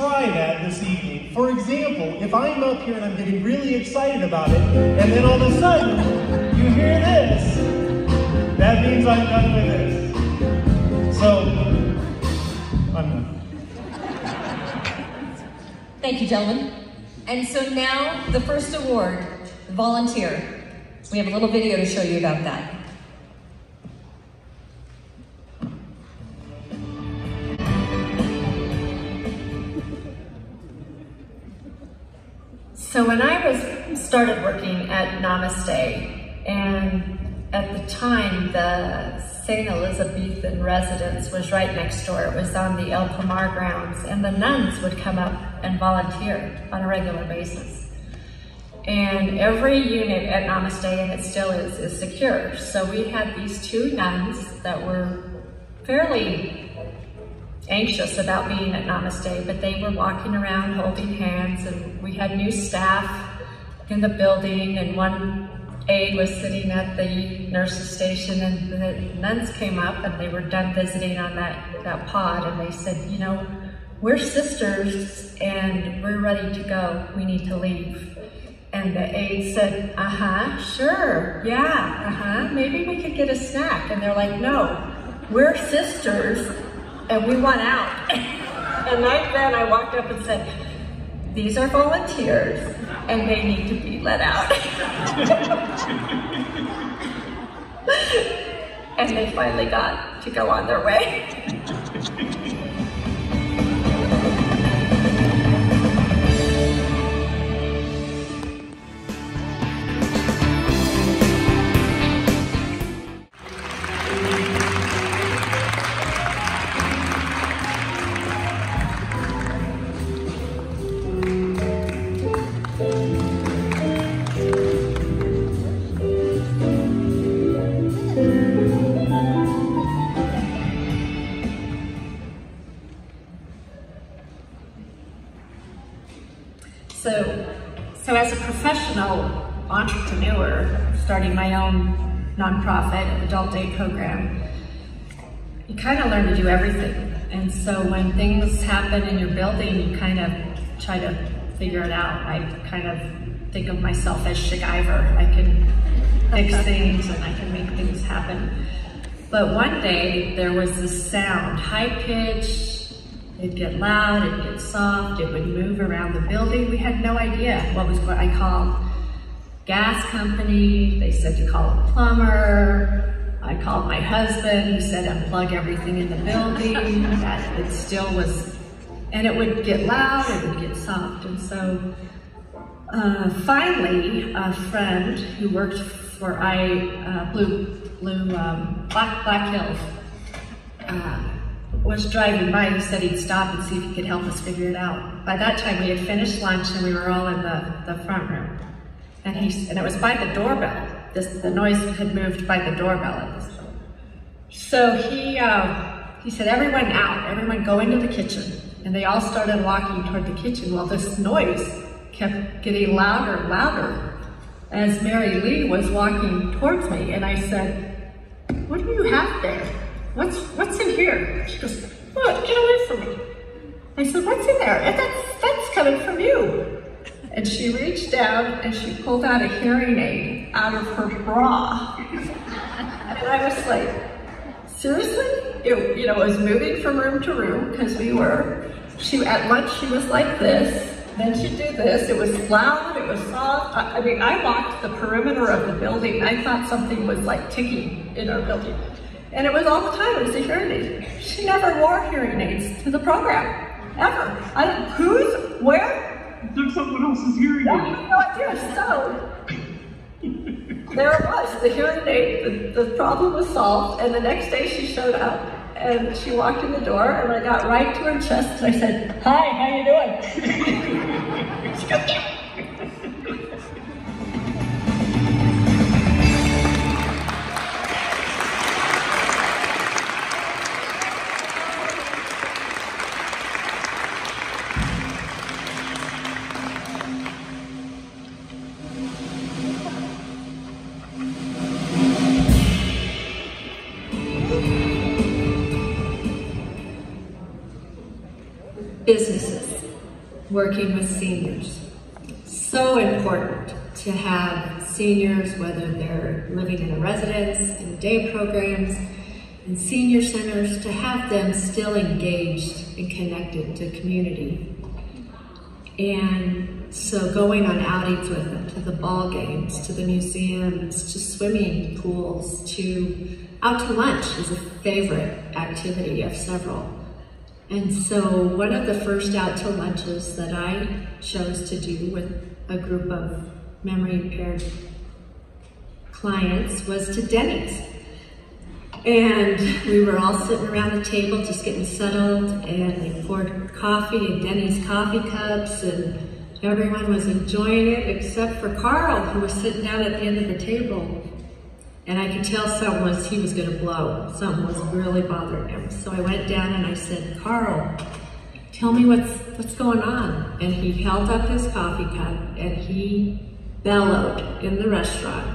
try that this evening. For example, if I'm up here and I'm getting really excited about it, and then all of a sudden, you hear this, that means I'm done with this. So, I'm done. Thank you, gentlemen. And so now, the first award, volunteer. We have a little video to show you about that. So when I started working at Namaste, and at the time the St. Elizabethan residence was right next door. It was on the El Pomar grounds, and the nuns would come up and volunteer on a regular basis. And every unit at Namaste, and it still is secure. So we had these two nuns that were fairly anxious about being at Namaste, but they were walking around holding hands, and we had new staff in the building, and one aide was sitting at the nurse's station, and the nuns came up and they were done visiting on that pod, and they said, you know, we're sisters and we're ready to go, we need to leave. And the aide said, sure, yeah, maybe we could get a snack. And they're like, no, we're sisters and we want out. And then I walked up and said, these are volunteers and they need to be let out. And they finally got to go on their way. So as a professional entrepreneur, starting my own nonprofit adult day program, you kind of learn to do everything. And so when things happen in your building, you kind of try to figure it out. I kind of think of myself as MacGyver. I can fix things and I can make things happen. But one day there was this sound, high pitched. It'd get loud, it'd get soft, it would move around the building. We had no idea what was going on. I called gas company, they said to call a plumber. I called my husband, who said unplug everything in the building. That it still was, and it would get loud, it would get soft. And so finally, a friend who worked for Black Hills, was driving by. He said he'd stop and see if he could help us figure it out. By that time, we had finished lunch and we were all in the front room. And it was by the doorbell. The noise had moved by the doorbell at this point. So he said, everyone out, everyone go into the kitchen. And they all started walking toward the kitchen while this noise kept getting louder and louder as Mary Lee was walking towards me. And I said, what do you have there? What's in here? She goes, what? Get away from me. I said, what's in there? That's coming from you. And she reached down and she pulled out a hearing aid out of her bra. And I was like, seriously? It was moving from room to room because at lunch she was like this, then she'd do this. It was loud, it was soft. I mean, I walked the perimeter of the building. I thought something was like ticking in our building. And it was all the time, it was a hearing aid. She never wore hearing aids to the program, ever. Whose? Where? Took someone else's hearing aid. I have no idea. So, there it was, the hearing aid, the problem was solved, and the next day she showed up, and she walked in the door, and I got right to her chest, and I said, hi, how you doing? She goes, yeah. Businesses. working with seniors. So important to have seniors, whether they're living in a residence, in day programs, in senior centers, to have them still engaged and connected to community. And so going on outings with them, to the ball games, to the museums, to swimming pools, to out to lunch is a favorite activity of several. And so one of the first out to lunches that I chose to do with a group of memory impaired clients was to Denny's. And we were all sitting around the table just getting settled, and they poured coffee in Denny's coffee cups, and everyone was enjoying it except for Carl, who was sitting down at the end of the table. And I could tell he was gonna blow. Something was really bothering him. So I went down and I said, Carl, tell me what's going on. And he held up his coffee cup and he bellowed in the restaurant,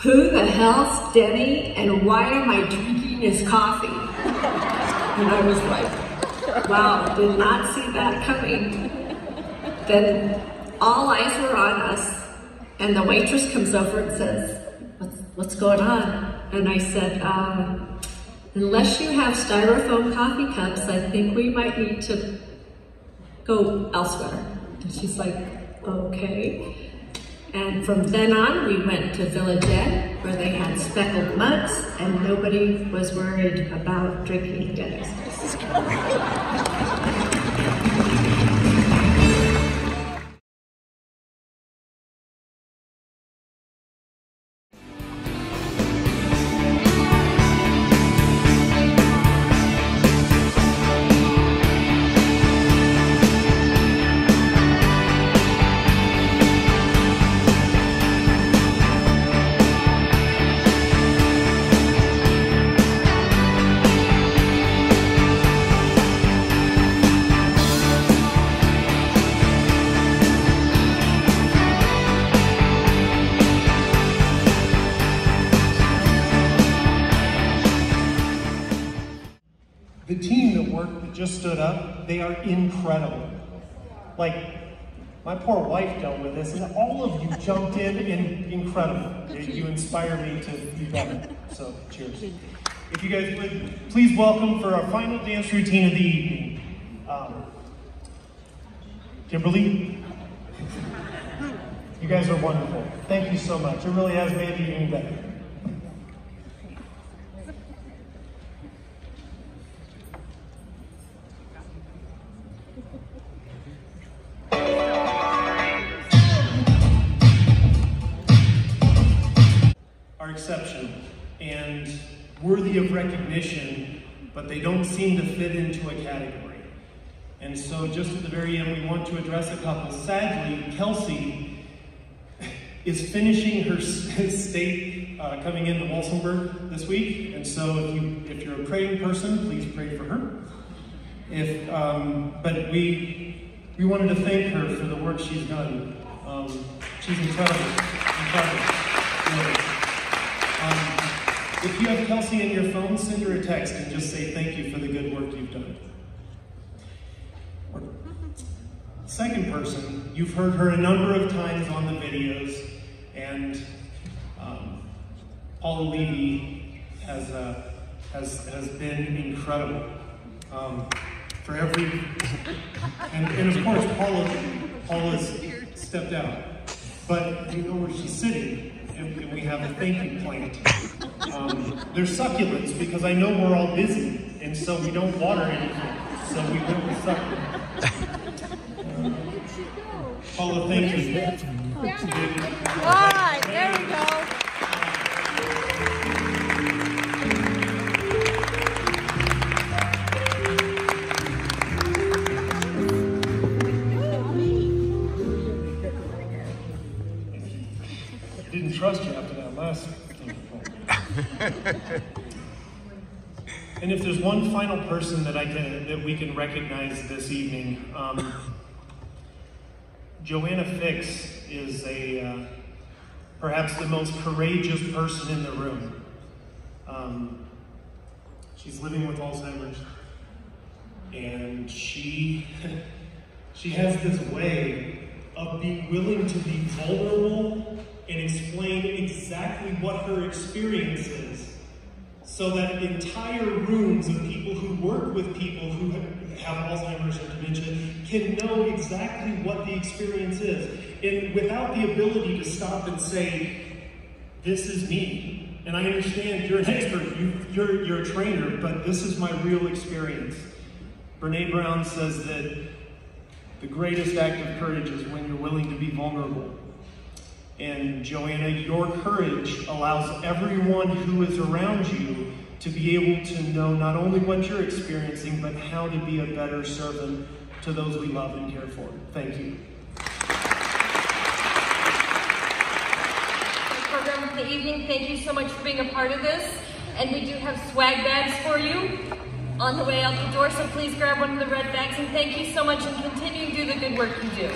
who the hell's Denny and why am I drinking his coffee? And I was like, wow, did not see that coming. Then all eyes were on us and the waitress comes over and says, what's going on? And I said, unless you have styrofoam coffee cups, I think we might need to go elsewhere. And she's like, okay. And from then on, we went to Village Inn, where they had speckled mugs, and nobody was worried about drinking Denny's. The team that just stood up, they are incredible. Like, my poor wife dealt with this, and all of you jumped in and incredible. You inspire me to be better, so cheers. If you guys would, please welcome for our final dance routine of the evening, Kimberly. You guys are wonderful. Thank you so much. It really has made the evening better. Are exceptional and worthy of recognition, but they don't seem to fit into a category. And so just at the very end, we want to address a couple. Sadly, Kelsey is finishing her state coming into Walsenburg this week. And so if you're a praying person, please pray for her. But we wanted to thank her for the work she's done. She's incredible. If you have Kelsey in your phone, send her a text and just say thank you for the good work you've done. Second person, you've heard her a number of times on the videos, and Paula Levy has been incredible. For every, and of course Paula's stepped out, but you know where she's sitting. And we have a thank you plant. There's succulents because I know we're all busy, and so we don't water anything, so we went with succulents. Paula, thank you. All right, there we go. Didn't trust you after that last thing. And if there's one final person that we can recognize this evening, Joanna Fix is perhaps the most courageous person in the room. She's living with Alzheimer's, and she She has this way of being willing to be vulnerable and explain exactly what her experience is, so that entire rooms of people who work with people who have Alzheimer's or dementia can know exactly what the experience is, and without the ability to stop and say, this is me. And I understand you're an expert, you're a trainer, but this is my real experience. Brene Brown says that the greatest act of courage is when you're willing to be vulnerable. And Joanna, your courage allows everyone who is around you to be able to know not only what you're experiencing, but how to be a better servant to those we love and care for. Thank you. Program of the evening, thank you so much for being a part of this. And we do have swag bags for you on the way out the door, so please grab one of the red bags, and thank you so much, and continue to do the good work you do.